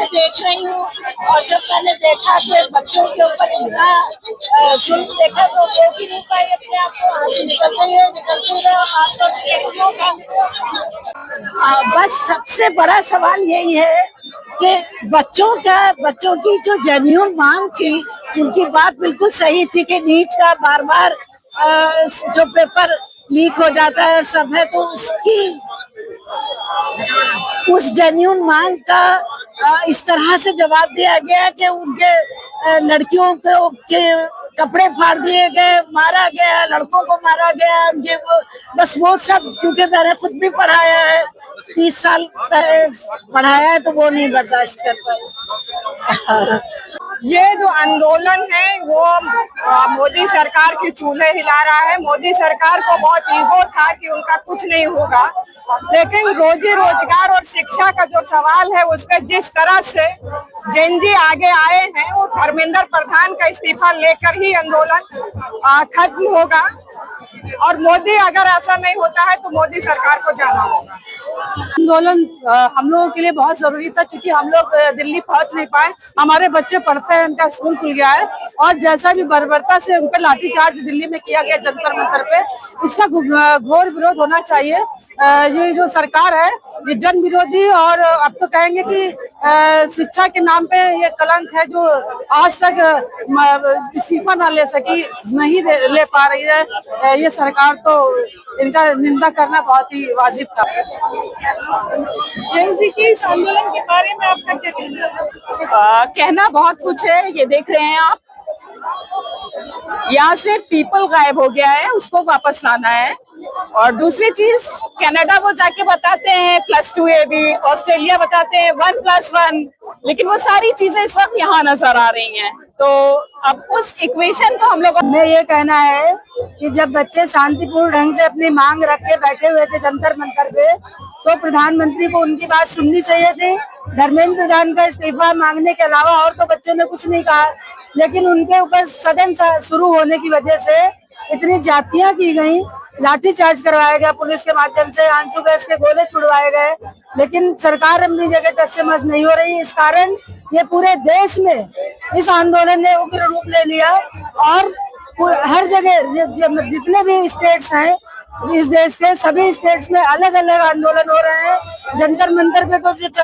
से देख रही हूँ और जब मैंने देखा कि बच्चों के ऊपर इतना जुल्म देखा तो रोक ही नहीं पाई अपने आप को, आंसू निकलते रहे आसपास के लोगों का। बस सबसे बड़ा सवाल यही है कि बच्चों की जो जेन्युइन मांग थी, उनकी बात बिल्कुल सही थी कि नीट का बार बार जो पेपर लीक हो जाता है सब है, तो उस जेन्युइन मांग का इस तरह से जवाब दिया गया कि उनके लड़कियों के कपड़े फाड़ दिए गए, मारा गया, लड़कों को मारा गया, उनके बस वो सब, क्योंकि मैंने खुद भी पढ़ाया है, 30 साल पढ़ाया है, तो वो नहीं बर्दाश्त कर पाए। ये जो आंदोलन है वो मोदी सरकार के चूल्हे हिला रहा है। मोदी सरकार को बहुत ईगो था कि उनका कुछ नहीं होगा, लेकिन रोजी रोजगार और शिक्षा का जो सवाल है उस पर जिस तरह से जेनजी आगे आए हैं, वो धर्मेंद्र प्रधान का इस्तीफा लेकर ही आंदोलन खत्म होगा। और मोदी अगर ऐसा नहीं होता है तो मोदी सरकार को जाना होगा। आंदोलन हम लोगों के लिए बहुत जरूरी था, क्योंकि हम लोग दिल्ली पहुंच नहीं पाए, हमारे बच्चे पढ़ते हैं, उनका स्कूल खुल गया है, और जैसा भी बर्बरता से उन पर लाठीचार्ज दिल्ली में किया गया जंतर मंतर पे, इसका घोर विरोध होना चाहिए। ये जो सरकार है ये जन विरोधी, और अब तो कहेंगे कि शिक्षा के नाम पे ये कलंक है जो आज तक इस्तीफा ना ले सकी, नहीं ले पा रही है ये सरकार, तो इनका निंदा करना बहुत ही वाजिब था। जेनजी के इस आंदोलन के बारे में आपका क्या कहना है? कहना बहुत कुछ है। ये देख रहे हैं आप, यहाँ से पीपल गायब हो गया है, उसको वापस लाना है। और दूसरी चीज, कनाडा वो जाके बताते हैं +2 AB, ऑस्ट्रेलिया बताते हैं 1+1, लेकिन वो सारी चीजें इस वक्त यहाँ नजर आ रही हैं। तो अब उस इक्वेशन को हम लोग में ये कहना है कि जब बच्चे शांतिपूर्ण ढंग से अपनी मांग रख के बैठे हुए थे जंतर मंतर पे, तो प्रधानमंत्री को उनकी बात सुननी चाहिए थी। धर्मेंद्र प्रधान का इस्तीफा मांगने के अलावा और तो बच्चों ने कुछ नहीं कहा, लेकिन उनके ऊपर सदन शुरू होने की वजह से इतनी जातियां की गई, लाठीचार्ज करवाया गया पुलिस के माध्यम से, आंसू गैस के गोले छुड़वाए गए, लेकिन सरकार अपनी जगह टस से मस नहीं हो रही। इस कारण ये पूरे देश में इस आंदोलन ने उग्र रूप ले लिया, और हर जगह जितने भी स्टेट्स हैं इस देश के, सभी स्टेट्स में अलग अलग आंदोलन हो रहे हैं। जंतर मंतर पे तो जो